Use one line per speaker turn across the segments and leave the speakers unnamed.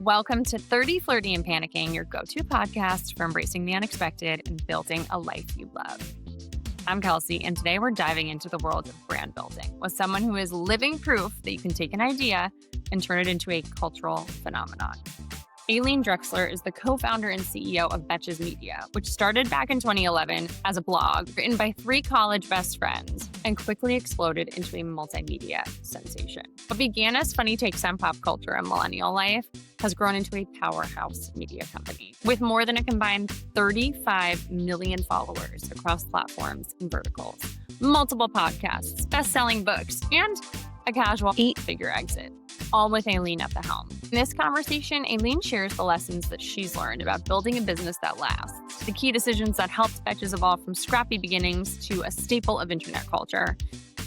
Welcome to 30 Flirty and Panicking, your go-to podcast for embracing the unexpected and building a life you love. I'm Kelsey, and today we're diving into the world of brand building with someone who is living proof that you can take an idea and turn it into a cultural phenomenon. Aleen Dreksler is the co-founder and CEO of Betches Media, which started back in 2011 as a blog written by three college best friends and quickly exploded into a multimedia sensation. What began as funny takes on pop culture and millennial life has grown into a powerhouse media company with more than a combined 35 million followers across platforms and verticals, multiple podcasts, best-selling books, and a casual 8-figure exit, all with Aleen at the helm. In this conversation, Aleen shares the lessons that she's learned about building a business that lasts, the key decisions that helped Betches evolve from scrappy beginnings to a staple of internet culture,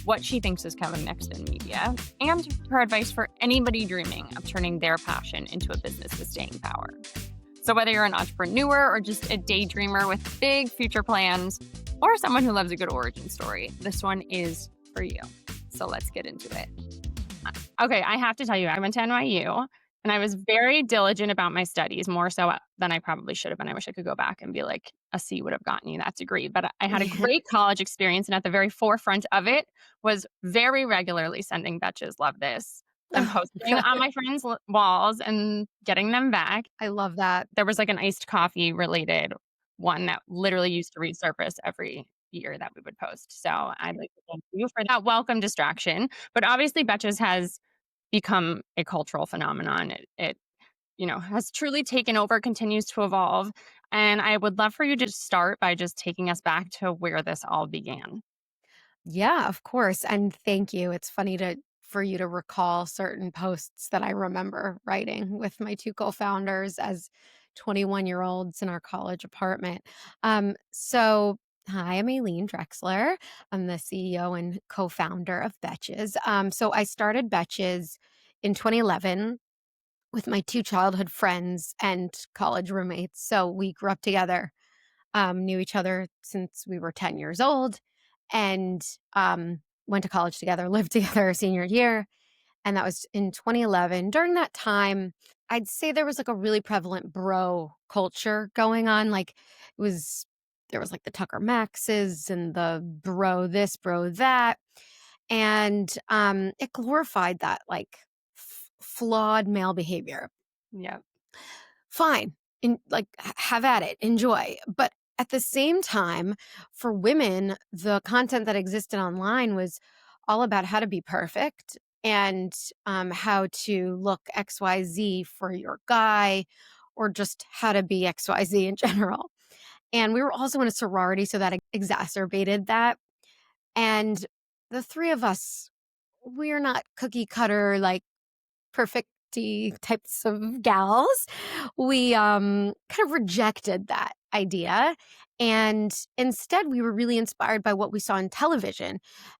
what she thinks is coming next in media, and her advice for anybody dreaming of turning their passion into a business with staying power. So whether you're an entrepreneur or just a daydreamer with big future plans, or someone who loves a good origin story, this one is for you. So let's get into it. Okay, I have to tell you, I went to NYU and I was very diligent about my studies, more so than I probably should have been. I wish I could go back and be like, a C would have gotten you that degree. But I had a great college experience, and at the very forefront of it was very regularly sending Betches, love this, and posting on my friends' walls and getting them back.
I love that.
There was like an iced coffee related one that literally used to resurface every year that we would post. So I'd like to thank you for that welcome distraction. But obviously Betches has become a cultural phenomenon. It has truly taken over, continues to evolve. And I would love for you to start by just taking us back to where this all began.
Yeah, of course. And thank you. It's funny for you to recall certain posts that I remember writing with my two co-founders as 21-year-olds in our college apartment. So hi, I'm Aleen Dreksler. I'm the CEO and co-founder of Betches. So I started Betches in 2011 with my two childhood friends and college roommates. So we grew up together, knew each other since we were 10 years old, and went to college together, lived together senior year. And that was in 2011. During that time, I'd say there was like a really prevalent bro culture going on. Like there was like the Tucker Maxes and the bro this, bro that. And it glorified that like flawed male behavior.
Yeah.
Fine. Have at it, enjoy. But at the same time, for women, the content that existed online was all about how to be perfect and how to look XYZ for your guy, or just how to be XYZ in general. And we were also in a sorority, so that exacerbated that. And the three of us, we're not cookie cutter, like perfect types of gals. We kind of rejected that idea. And instead, we were really inspired by what we saw in television.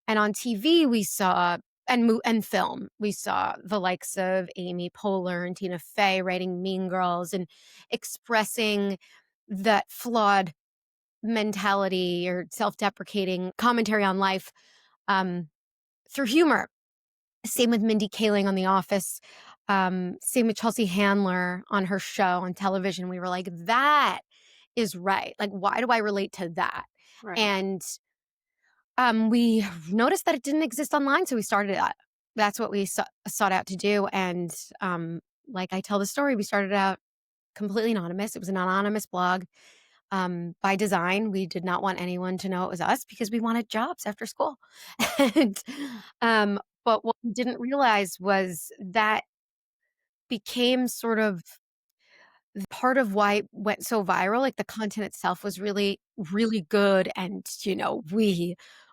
And on TV, we saw, and film, we saw the likes of Amy Poehler and Tina Fey writing Mean Girls and expressing that flawed mentality or self-deprecating commentary on life through humor. Same with Mindy Kaling on The Office. Same with Chelsea Handler on her show on television. We were like, that is right. Like, why do I relate to that?
Right.
And we noticed that it didn't exist online, so we started that. That's what we sought out to do. And like I tell the story, we started out completely anonymous. It was an anonymous blog. By design, we did not want anyone to know it was us because we wanted jobs after school. And but what we didn't realize was that became sort of part of why it went so viral. Like the content itself was really, really good. And,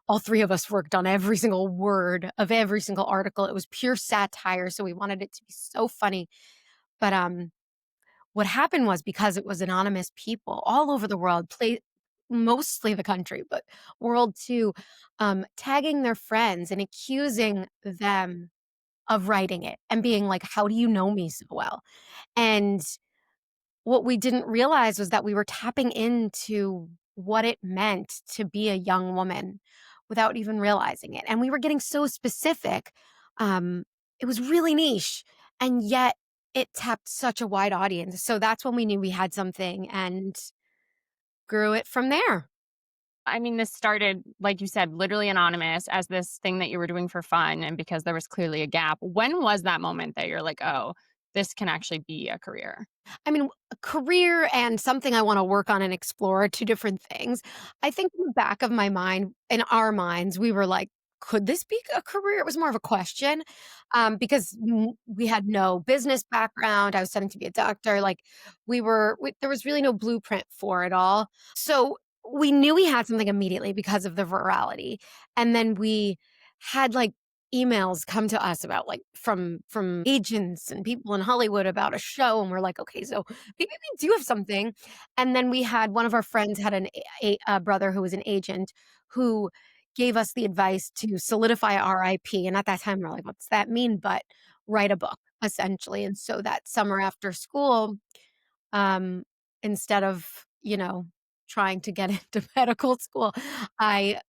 all three of us worked on every single word of every single article. It was pure satire. So we wanted it to be so funny. But what happened was, because it was anonymous people all over the world, mostly the country, but world too, tagging their friends and accusing them of writing it and being like, how do you know me so well? And what we didn't realize was that we were tapping into what it meant to be a young woman without even realizing it. And we were getting so specific. It was really niche. And yet it tapped such a wide audience. So that's when we knew we had something and grew it from there.
I mean, this started, like you said, literally anonymous as this thing that you were doing for fun and because there was clearly a gap. When was that moment that you're like, "Oh, this can actually be a career?"
I mean, a career and something I want to work on and explore are two different things. I think in the back of my mind, in our minds, we were like, could this be a career? It was more of a question because we had no business background. I was studying to be a doctor. Like there was really no blueprint for it all. So we knew we had something immediately because of the virality. And then we had like emails come to us about like from agents and people in Hollywood about a show, and we're like, okay, so maybe we do have something. And then we had one of our friends had a brother who was an agent who gave us the advice to solidify our IP. And at that time, we're like, what's that mean? But write a book essentially. And so that summer after school, um, instead of trying to get into medical school, I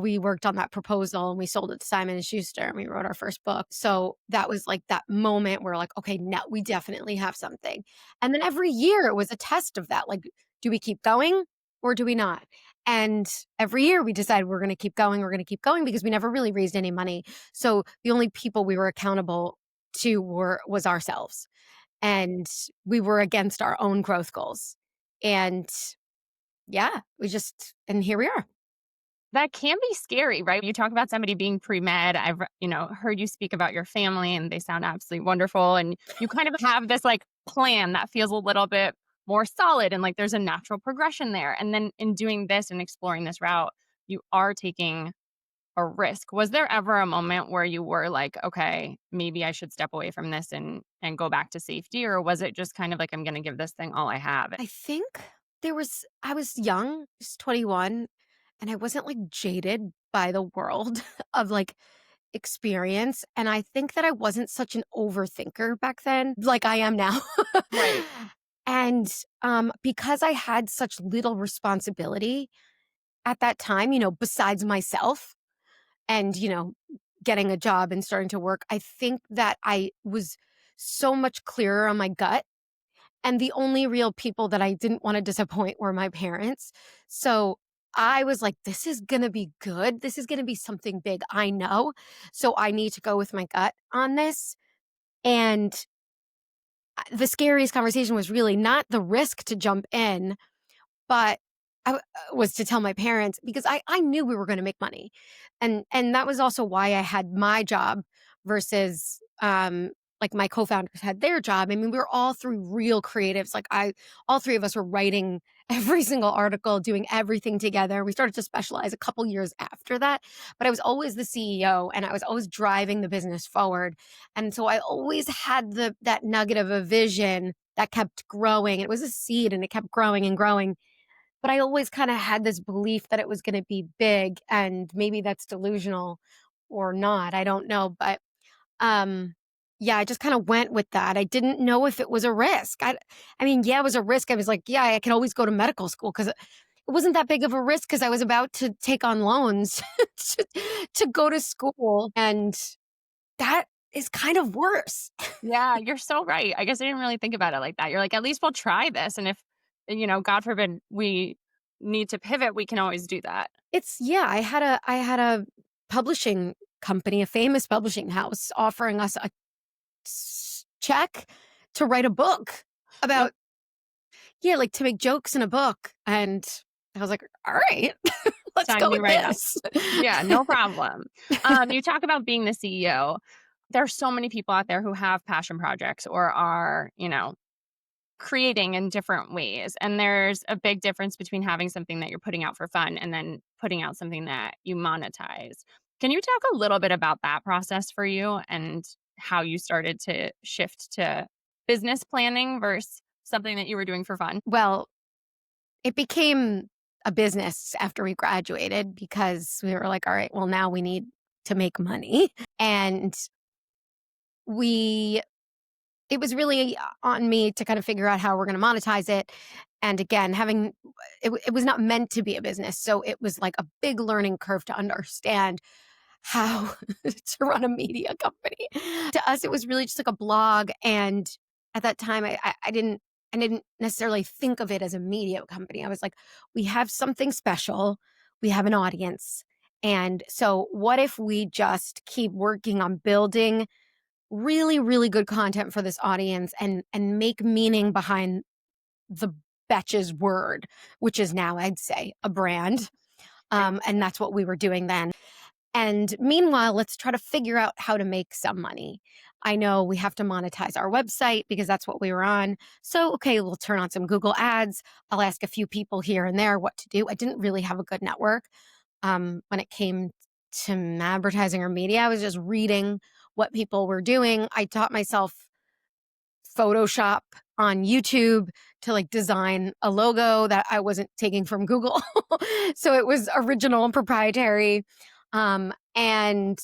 we worked on that proposal and we sold it to Simon and Schuster and we wrote our first book. So that was like that moment where like, okay, now we definitely have something. And then every year it was a test of that. Like, do we keep going or do we not? And every year we decided we're going to keep going. We're going to keep going because we never really raised any money. So the only people we were accountable to was ourselves, and we were against our own growth goals. And yeah, and here we are.
That can be scary, right? You talk about somebody being pre-med. I've, heard you speak about your family and they sound absolutely wonderful. And you kind of have this like plan that feels a little bit more solid and like there's a natural progression there. And then in doing this and exploring this route, you are taking a risk. Was there ever a moment where you were like, okay, maybe I should step away from this and go back to safety? Or was it just kind of like, I'm going to give this thing all I have?
I think I was young, just 21, and I wasn't like jaded by the world of like experience. And I think that I wasn't such an overthinker back then, like I am now.
Right.
And because I had such little responsibility at that time, besides myself and, getting a job and starting to work, I think that I was so much clearer on my gut. And the only real people that I didn't want to disappoint were my parents. So I was like, this is going to be good. This is going to be something big. I know. So I need to go with my gut on this. And the scariest conversation was really not the risk to jump in, but was to tell my parents because I knew we were going to make money. And that was also why I had my job versus like my co-founders had their job. I mean, we were all three real creatives. Like all three of us were writing every single article, doing everything together. We started to specialize a couple years after that, but I was always the CEO and I was always driving the business forward. And so I always had that nugget of a vision that kept growing. It was a seed and it kept growing and growing. But I always kind of had this belief that it was going to be big, and maybe that's delusional or not. I don't know. But yeah, I just kind of went with that. I didn't know if it was a risk. I mean, yeah, it was a risk. I was like, yeah, I could always go to medical school because it wasn't that big of a risk because I was about to take on loans to go to school. And that is kind of worse.
Yeah, you're so right. I guess I didn't really think about it like that. You're like, at least we'll try this. And if, God forbid we need to pivot, we can always do that.
I had a publishing company, a famous publishing house, offering us a check to write a book about, like to make jokes in a book. And I was like, all right, let's
Sign
go
me
with
right up.
this.
Yeah, no problem. You talk about being the CEO. There's so many people out there who have passion projects or are, creating in different ways. And there's a big difference between having something that you're putting out for fun and then putting out something that you monetize. Can you talk a little bit about that process for you and how you started to shift to business planning versus something that you were doing for fun?
Well, it became a business after we graduated because we were like, all right, well, now we need to make money. And it was really on me to kind of figure out how we're going to monetize it. And again, it was not meant to be a business. So it was like a big learning curve to understand how to run a media company. To us, it was really just like a blog. And At that time, I didn't necessarily think of it as a media company. I was like, we have something special. We have an audience. And so what if we just keep working on building really, really good content for this audience and make meaning behind the Betches word, which is now, I'd say, a brand. And that's what we were doing then. And meanwhile, let's try to figure out how to make some money. I know we have to monetize our website because that's what we were on. So, okay, we'll turn on some Google ads. I'll ask a few people here and there what to do. I didn't really have a good network when it came to advertising or media. I was just reading what people were doing. I taught myself Photoshop on YouTube to like design a logo that I wasn't taking from Google. So it was original and proprietary. And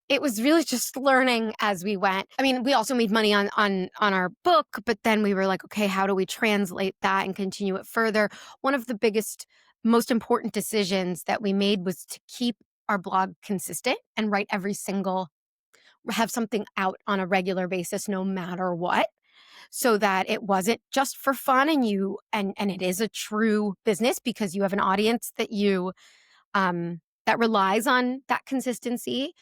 it was really just learning as we went. I mean, we also made money on our book, but then we were like, okay, how do we translate that and continue it further? One of the biggest, most important decisions that we made was to keep our blog consistent and have something out on a regular basis, no matter what, so that it wasn't just for fun and it is a true business because you have an audience that that relies on that consistency.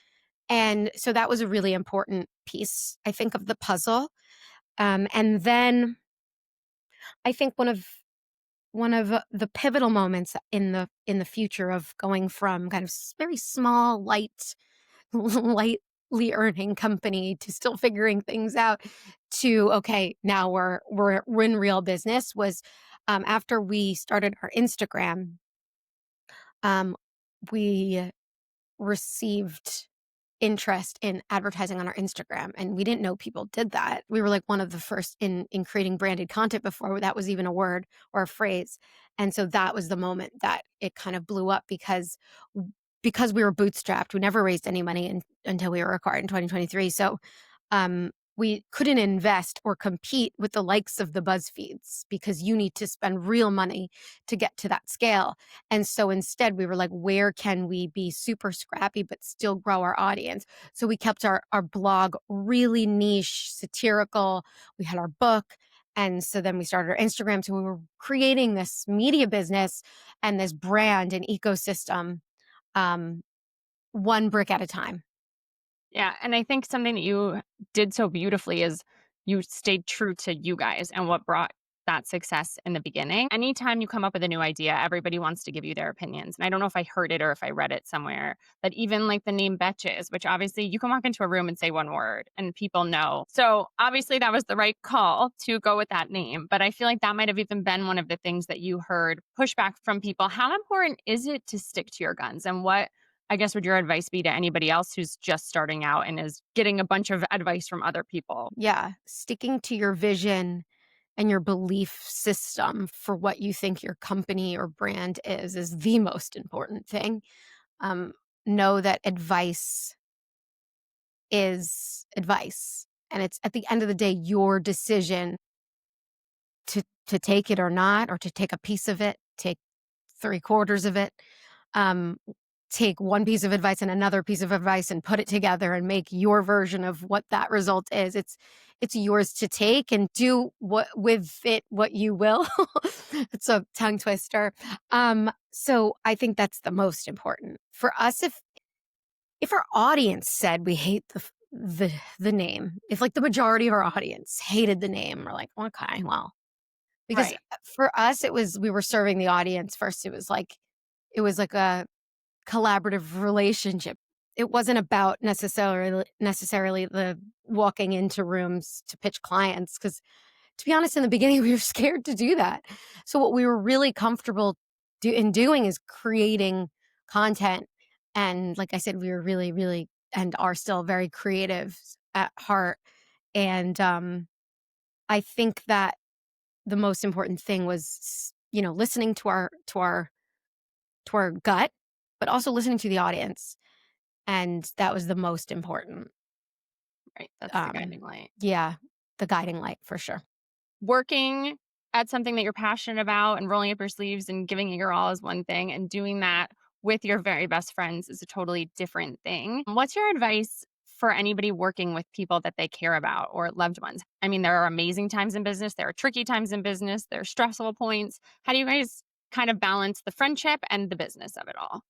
And so that was a really important piece, I think, of the puzzle. And then I think one of the pivotal moments in the future of going from kind of very small, lightly earning company to still figuring things out to, okay, now we're in real business was after we started our Instagram, we received interest in advertising on our Instagram, and we didn't know people did that. We were like one of the first in creating branded content before that was even a word or a phrase. And so that was the moment that it kind of blew up because we were bootstrapped. We never raised any money until we were acquired in 2023. So we couldn't invest or compete with the likes of the BuzzFeeds because you need to spend real money to get to that scale. And so instead we were like, where can we be super scrappy but still grow our audience? So we kept our blog really niche, satirical. We had our book. And so then we started our Instagram. So we were creating this media business and this brand and ecosystem, one brick at a time.
Yeah. And I think something that you did so beautifully is you stayed true to you guys and what brought that success in the beginning. Anytime you come up with a new idea, everybody wants to give you their opinions. And I don't know if I heard it or if I read it somewhere, but even like the name Betches, which obviously you can walk into a room and say one word and people know. So obviously that was the right call to go with that name. But I feel like that might have even been one of the things that you heard pushback from people. How important is it to stick to your guns? And what, I guess, would your advice be to anybody else who's just starting out and is getting a bunch of advice from other people?
Yeah. Sticking to your vision and your belief system for what you think your company or brand is the most important thing. Know that advice is advice. And it's at the end of the day, your decision to take it or not, or to take a piece of it, take 3/4 of it, take one piece of advice and another piece of advice and put it together and make your version of what that result is. It's yours to take and do what you will. It's a tongue twister. So I think that's the most important for us. If our audience said we hate the name, if like the majority of our audience hated the name, we're like, okay, well, because
Right.
for us we were serving the audience first. It was like a collaborative relationship. It wasn't about necessarily the walking into rooms to pitch clients, because to be honest, in the beginning we were scared to do that. So what we were really comfortable in doing is creating content. And like I said, we were really, really and are still very creative at heart. And I think that the most important thing was, listening to our gut, but also listening to the audience. And that was the most important.
Right. That's the guiding light.
Yeah, the guiding light for sure.
Working at something that you're passionate about and rolling up your sleeves and giving it your all is one thing, and doing that with your very best friends is a totally different thing. What's your advice for anybody working with people that they care about or loved ones? I mean, there are amazing times in business, there are tricky times in business, there are stressful points. How do you guys kind of balance the friendship and the business of it all?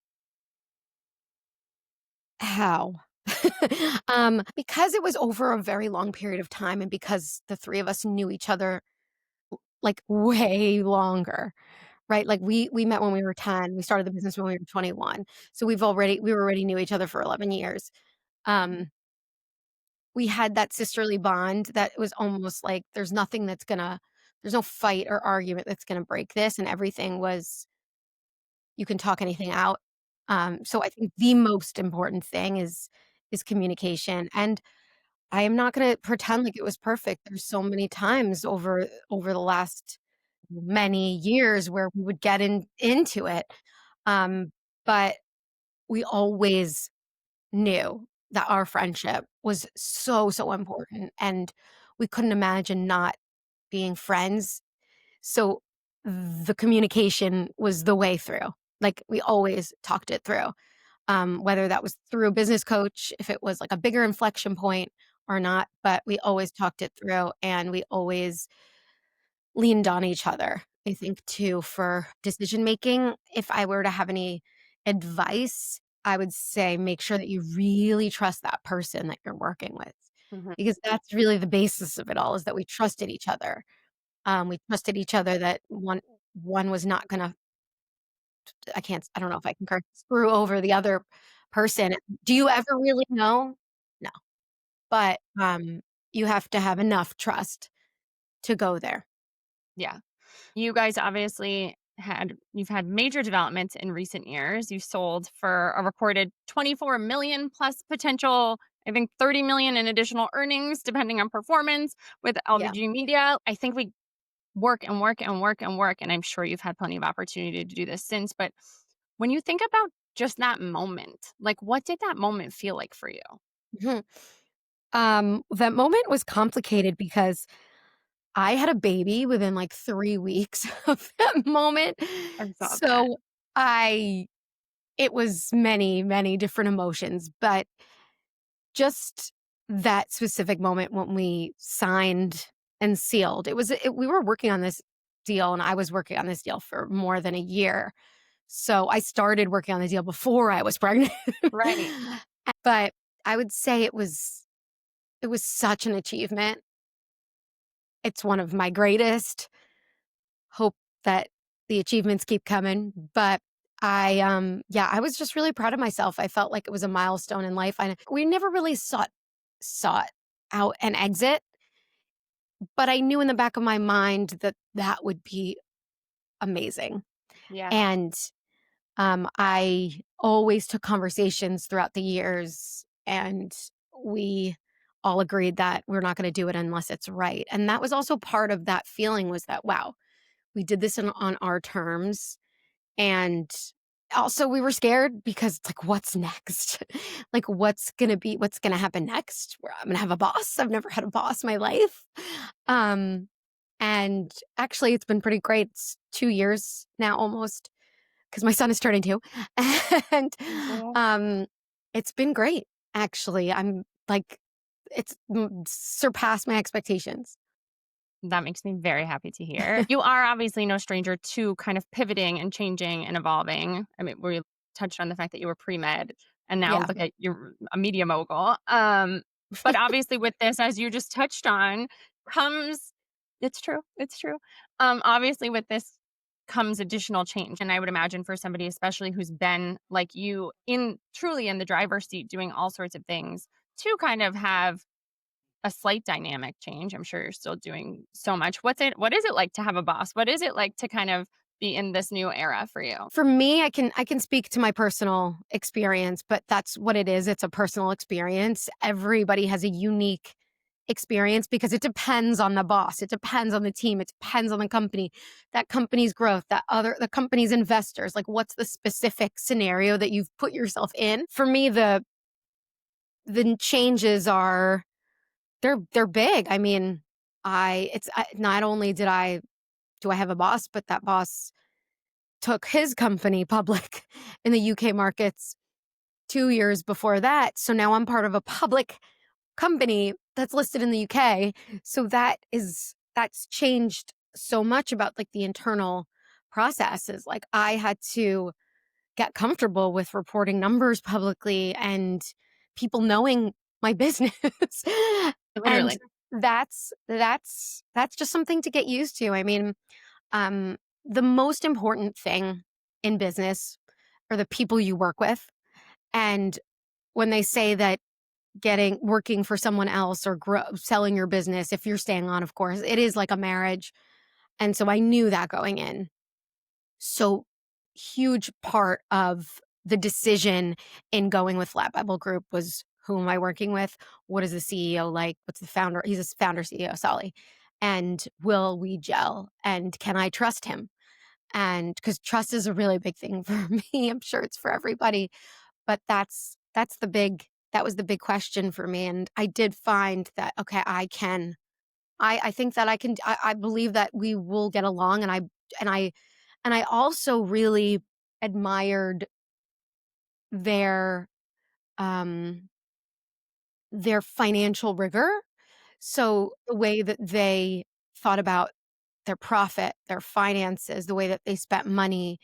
How? Because it was over a very long period of time and because the 3 of us knew each other, like, way longer, right? Like, we met when we were 10, we started the business when we were 21, so we already knew each other for 11 years. Um, we had that sisterly bond that was almost like there's no fight or argument that's gonna break this, and everything was you can talk anything out. So I think the most important thing is communication, and I am not gonna pretend like it was perfect. There's so many times over the last many years where we would get into it, um, but we always knew that our friendship was so, so important, and we couldn't imagine not being friends. So the communication was the way through. Like, we always talked it through, whether that was through a business coach, if it was like a bigger inflection point or not, but we always talked it through and we always leaned on each other, I think, too, for decision making. If I were to have any advice, I would say make sure that you really trust that person that you're working with
Mhm.
because that's really the basis of it all is that we trusted each other. We trusted each other that one was not gonna I don't know if I can curse, screw over the other person. Do you ever really know? No. But, you have to have enough trust to go there.
Yeah. You guys obviously you've had major developments in recent years. You sold for a recorded 24 million plus potential, I think 30 million in additional earnings depending on performance with
Yeah.
LBG Media. I think we work and work and work and work and I'm sure you've had plenty of opportunity to do this since, but when you think about just that moment, like what did that moment feel like for you?
Mhm. That moment was complicated because I had a baby within, like, 3 weeks of that moment.
I saw that.
So, I it was many, many different emotions, but just that specific moment when we signed and sealed, we were working on this deal, and I was working on this deal for more than a year. So, I started working on the deal before I was pregnant.
Right.
But I would say it was such an achievement. It's one of my greatest. Hope that the achievements keep coming, but yeah, I was just really proud of myself. I felt like it was a milestone in life. We never really sought out an exit, but I knew in the back of my mind that that would be amazing.
Yeah.
And I always took conversations throughout the years, and we all agreed that we're not going to do it unless it's right. And that was also part of that feeling was that wow, we did this on our terms. And also we were scared because it's like, what's next? Like, what's gonna happen next? Where I'm gonna have a boss. I've never had a boss in my life. Um, and actually it's been pretty great. It's 2 years now almost because my son is turning 2. And
Well,
um it's been great, actually. I'm like surpassed my expectations.
that makes me very happy to hear. You are obviously no stranger to kind of pivoting and changing and evolving. I mean, we touched on the fact that you were pre-med and now
Yeah.
look at you're a media mogul. But obviously with this, as you just touched on, comes it's true. It's true. Obviously with this comes additional change. And I would imagine for somebody, especially who's been like you in truly in the driver's seat doing all sorts of things to kind of have a slight dynamic change. I'm sure you're still doing so much. What is it like to have a boss? What is it like to kind of be in this new era for you?
For me, I can speak to my personal experience, but that's what it is. It's a personal experience. Everybody has a unique experience because it depends on the boss. It depends on the team. It depends on the company, that company's growth, the company's investors. Like what's the specific scenario that you've put yourself in? For me, the changes are they're big. I mean, not only do I have a boss, but that boss took his company public in the UK markets. 2 years before that. So now I'm part of a public company that's listed in the UK. So that's changed so much about like the internal processes. Like I had to get comfortable with reporting numbers publicly and people knowing my business. And
Literally.
that's just something to get used to. I mean, um, the most important thing in business are the people you work with. And when they say that working for someone else or selling your business, if you're staying on, of course, it is like a marriage. And so I knew that going in. So huge part of the decision in going with Flat Bible Group was who am I working with? What is the CEO like? What's the founder? He's a founder CEO, Solly. And will we gel? And can I trust him? And because trust is a really big thing for me. I'm sure it's for everybody, but that was the big question for me. And I did find that okay, I think that I believe that we will get along. And I and I also really admired their um their financial rigor. So the way that they thought about their profit, their finances, the way that they spent money,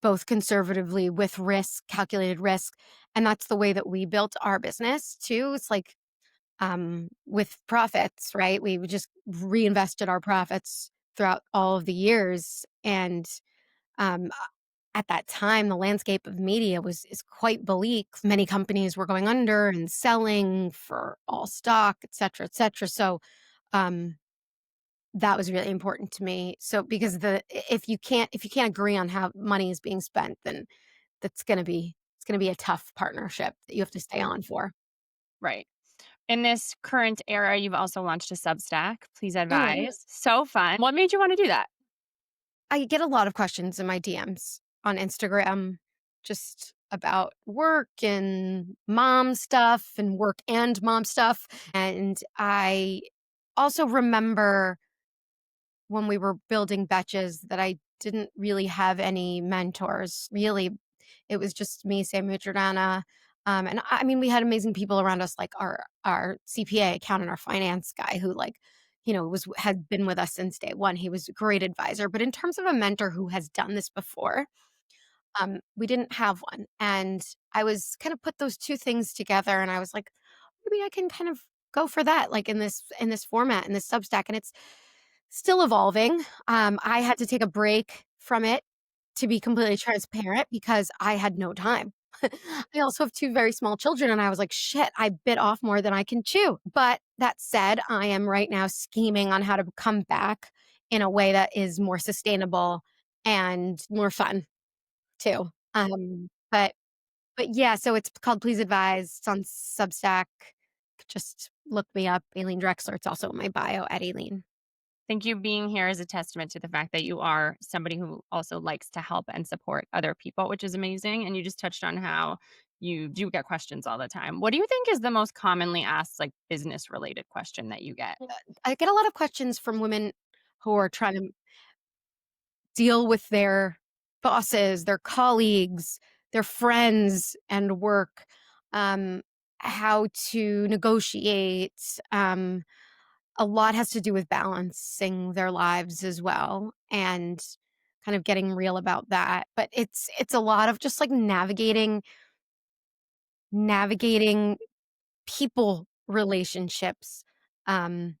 both conservatively with risk, calculated risk. And that's the way that we built our business too. It's like with profits, right? We just reinvested our profits throughout all of the years. And um, at that time, the landscape of media is quite bleak. Many companies were going under and selling for all stock, et cetera, et cetera. So um, that was really important to me. So because if you can't agree on how money is being spent, then it's gonna be a tough partnership that you have to stay on for.
Right. In this current era, you've also launched a Substack. Please
Mhm.
advise. So fun. What made you want to do that?
I get a lot of questions in my DMs on Instagram just about work and mom stuff and work and mom stuff. And I also remember when we were building Betches that I didn't really have any mentors. Really, it was just me, Samuel Jordana. And I mean, we had amazing people around us, like our CPA accountant, our finance guy, who like, had been with us since day one. He was a great advisor. But in terms of a mentor who has done this before, we didn't have one. And I was kind of put those two things together, and I was like, maybe I can kind of go for that, like in this format, in this Substack. And it's still evolving. I had to take a break from it to be completely transparent because I had no time. I also have 2 very small children, and I was like, "Shit, I bit off more than I can chew." But that said, I am right now scheming on how to come back in a way that is more sustainable and more fun too. But yeah, so it's called Please Advise. It's on Substack. Just look me up, Aleen Dreksler. It's also in my bio at Aleen.
Think you being here is a testament to the fact that you are somebody who also likes to help and support other people, which is amazing. And you just touched on how you do get questions all the time. What do you think is the most commonly asked, like business related question that you get?
I get a lot of questions from women who are trying to deal with their bosses, their colleagues, their friends and work, um, how to negotiate. A lot has to do with balancing their lives as well and kind of getting real about that. But it's a lot of just like navigating people relationships. Um,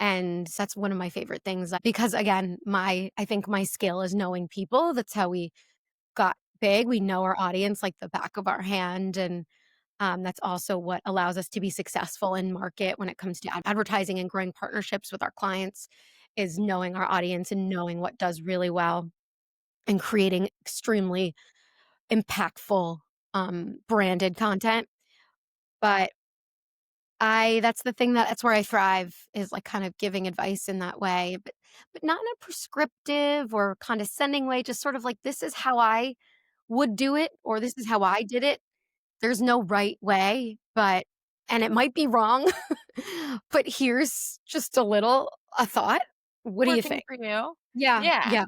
And that's one of my favorite things, because again, I think my skill is knowing people. That's how we got big. We know our audience like the back of our hand, and, that's also what allows us to be successful in market when it comes to advertising and growing partnerships with our clients, is knowing our audience and knowing what does really well and creating extremely impactful, branded content. But that's the thing that's where I thrive, is like kind of giving advice in that way, but not in a prescriptive or condescending way, just sort of like this is how I would do it or this is how I did it. There's no right way, but and it might be wrong, but here's just a thought. What do you
Working
think?
for you?
Yeah,
Yeah.
yeah.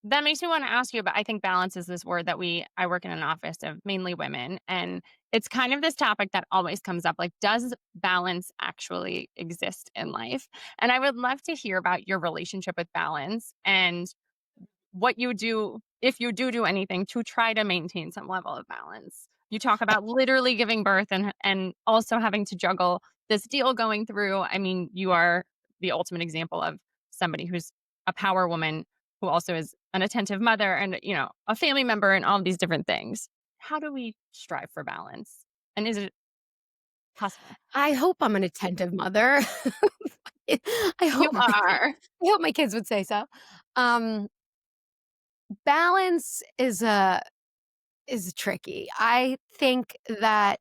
That makes me wanna ask you about I think balance is this word that I work in an office of mainly women, and it's kind of this topic that always comes up, like, does balance actually exist in life? And I would love to hear about your relationship with balance and what you do, if you do anything to try to maintain some level of balance. You talk about literally giving birth and also having to juggle this deal going through. I mean, you are the ultimate example of somebody who's a power woman who also is an attentive mother and, a family member and all of these different things. How do we strive for balance? And is it possible?
I hope I'm an attentive mother. I
You
hope
are.
I hope my kids would say so. Um, Balance is tricky. I think that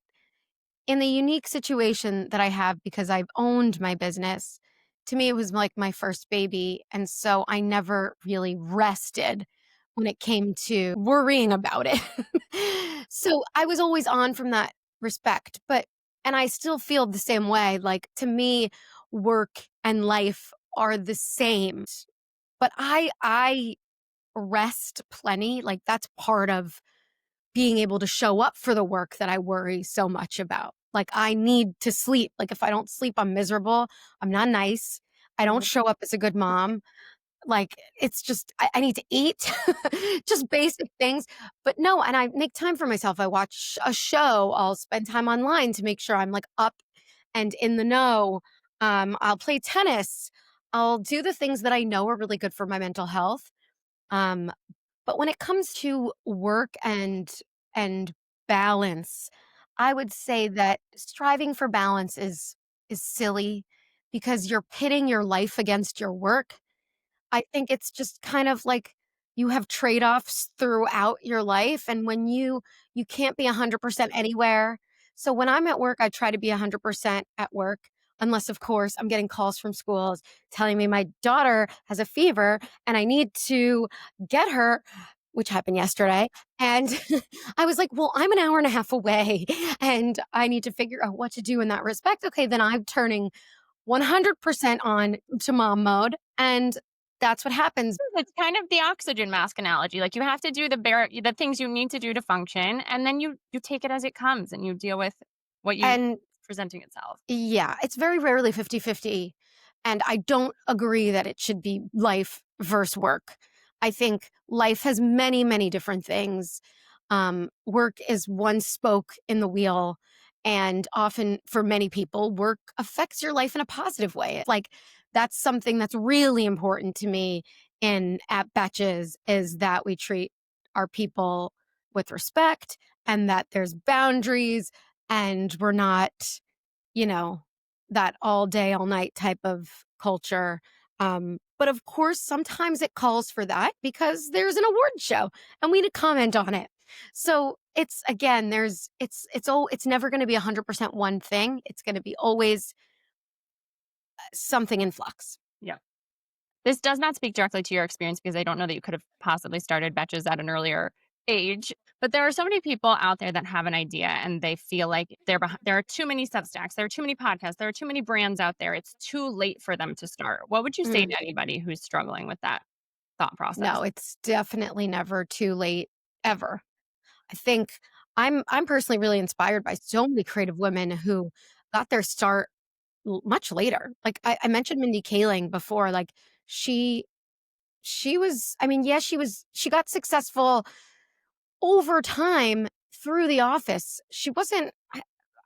in the unique situation that I have because I've owned my business, to me, it was like my first baby. And so I never really rested when it came to worrying about it. So I was always on from that respect. And I still feel the same way. Like to me, work and life are the same. But I rest plenty. Like that's part of being able to show up for the work that I worry so much about. Like, I need to sleep. Like, if I don't sleep, I'm miserable. I'm not nice. I don't
Mhm.
show up as a good mom. Like, it's just, I need to eat, just basic things. But no, and I make time for myself. I watch a show. I'll spend time online to make sure I'm like up and in the know. I'll play tennis. I'll do the things that I know are really good for my mental health. Um, but when it comes to work and balance, I would say that striving for balance is silly because you're pitting your life against your work. I think it's just kind of like you have trade-offs throughout your life, and when you can't be 100% anywhere. So when I'm at work, I try to be 100% at work, unless, of course, I'm getting calls from schools telling me my daughter has a fever and I need to get her, which happened yesterday, and I was like, "Well, I'm an hour and a half away, and I need to figure out what to do in that respect." Okay, then I'm turning 100% on to mom mode, and that's what happens.
It's kind of the oxygen mask analogy. Like you have to do the things you need to do to function, and then you take it as it comes and you deal with what you
And
presenting itself.
yeah, it's very rarely 50-50, and I don't agree that it should be life versus work. I think life has many, many different things. Work is one spoke in the wheel, and often for many people, work affects your life in a positive way. Like, that's something that's really important to me in at Betches is that we treat our people with respect and that there's boundaries and we're not, you know, that all day, all night type of culture. But of course, sometimes it calls for that because there's an award show and we need to comment on it. So it's again, it's never going to be 100% one thing. It's going to be always something in flux.
Yeah. This does not speak directly to your experience because I don't know that you could have possibly started Betches at an earlier age. But there are so many people out there that have an idea and they feel like there are too many Substacks, there are too many podcasts, there are too many brands out there. It's too late for them to start. What would you say
Mm,
to anybody who's struggling with that thought process?
no, it's definitely never too late ever. I think I'm personally really inspired by so many creative women who got their start much later. Like I mentioned Mindy Kaling before, like she she was, I mean, yeah, she got successful over time through The Office. She wasn't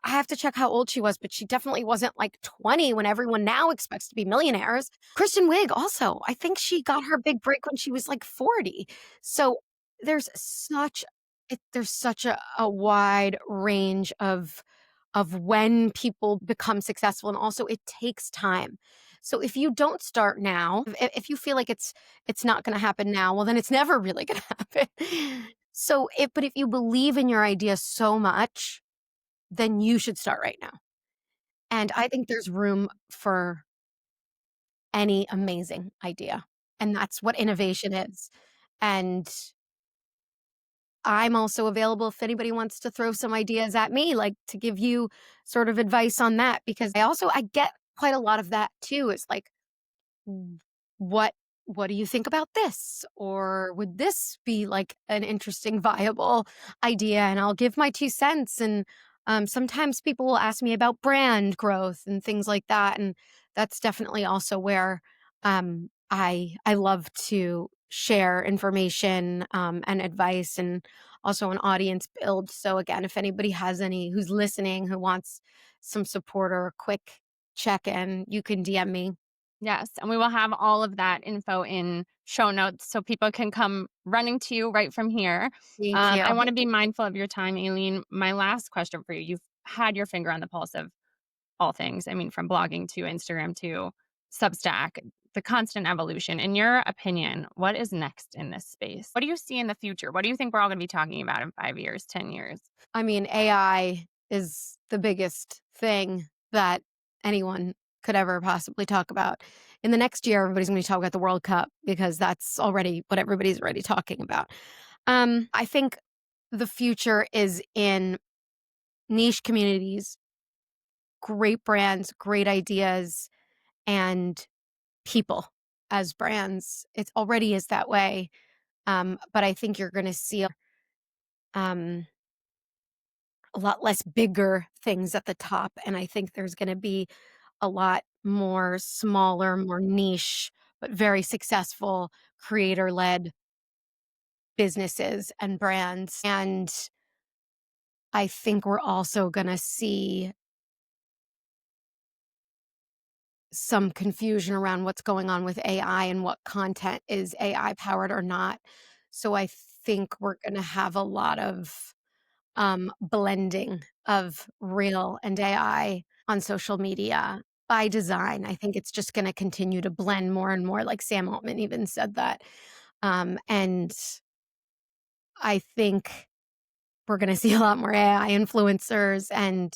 I have to check how old she was, but she definitely wasn't like 20 when everyone now expects to be millionaires. Kristen Wiig also, I think she got her big break when she was like 40. So there's such a wide range of when people become successful, and also it takes time. So if you don't start now, if you feel like it's not going to happen now, well then it's never really going to happen. But if you believe in your idea so much, then you should start right now. And I think there's room for any amazing idea. And that's what innovation is. And I'm also available if anybody wants to throw some ideas at me, like to give you sort of advice on that, because I get quite a lot of that too. It's like, what what do you think about this? Or would this be like an interesting, viable idea? And I'll give my 2 cents. And sometimes people will ask me about brand growth and things like that. And that's definitely also where I love to share information and advice and also an audience build. So again, if anybody has any who's listening who wants some support or a quick check in, you can DM me.
Yes, and we will have all of that info in show notes so people can come running to you right from here.
Thank you.
I want to be mindful of your time, Aleen. My last question for you: you've had your finger on the pulse of all things. I mean, from blogging to Instagram to Substack, the constant evolution. In your opinion, what is next in this space? What do you see in the future? What do you think we're all going to be talking about in 5 years, 10 years?
I mean, AI is the biggest thing that anyone could ever possibly talk about. In the next year, everybody's going to be talking about the World Cup because that's already what everybody's already talking about. I think the future is in niche communities, great brands, great ideas, and people as brands. It already is that way. But I think you're going to see um, a lot less bigger things at the top. And I think there's going to be a lot more smaller, more niche, but very successful creator led businesses and brands. And I think we're also going to see some confusion around what's going on with AI and what content is AI powered or not. So I think we're going to have a lot of blending of real and AI on social media by design. I think it's just going to continue to blend more and more. Like Sam Altman even said that. And I think we're going to see a lot more AI influencers. And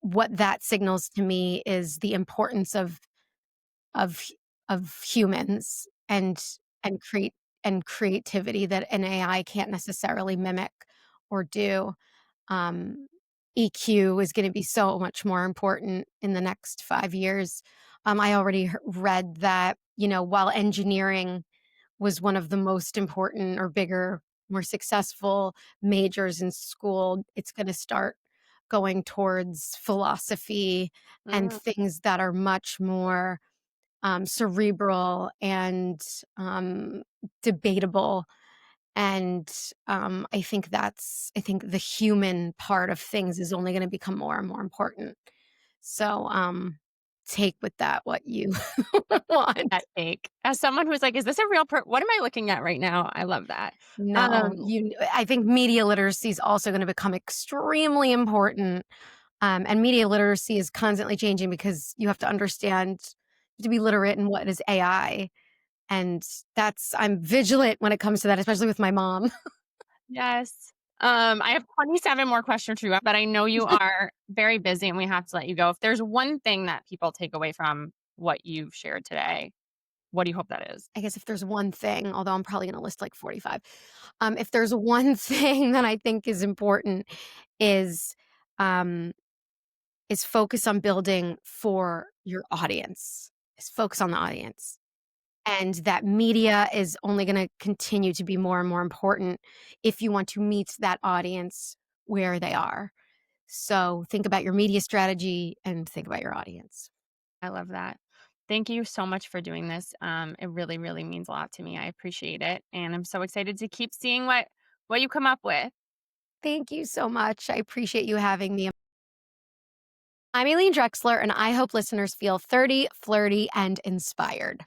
what that signals to me is the importance of of humans and creativity that an AI can't necessarily mimic or do. Um, EQ is going to be so much more important in the next 5 years. I already read that, while engineering was one of the most important or bigger, more successful majors in school, it's going to start going towards philosophy and
Mm,
things that are much more cerebral and debatable. And I think the human part of things is only going to become more and more important. So take with that what you want.
that take. As someone who's like, is this a real what am I looking at right now? I love that.
No,
Um,
I think media literacy is also going to become extremely important. And media literacy is constantly changing because you have to understand to be literate in what is AI. And I'm vigilant when it comes to that, especially with my mom.
yes. I have 27 more questions for you, but I know you are very busy and we have to let you go. If there's one thing that people take away from what you've shared today, what do you hope that is?
I guess if there's one thing, although I'm probably going to list like 45, if there's one thing that I think is important is um, focus on building for your audience. Is focus on the audience, and that media is only going to continue to be more and more important if you want to meet that audience where they are. So think about your media strategy and think about your audience.
I love that. Thank you so much for doing this. It really, really means a lot to me. I appreciate it. And I'm so excited to keep seeing what you come up with.
Thank you so much. I appreciate you having me. I'm Aleen Drexler, and I hope listeners feel 30, flirty, and inspired.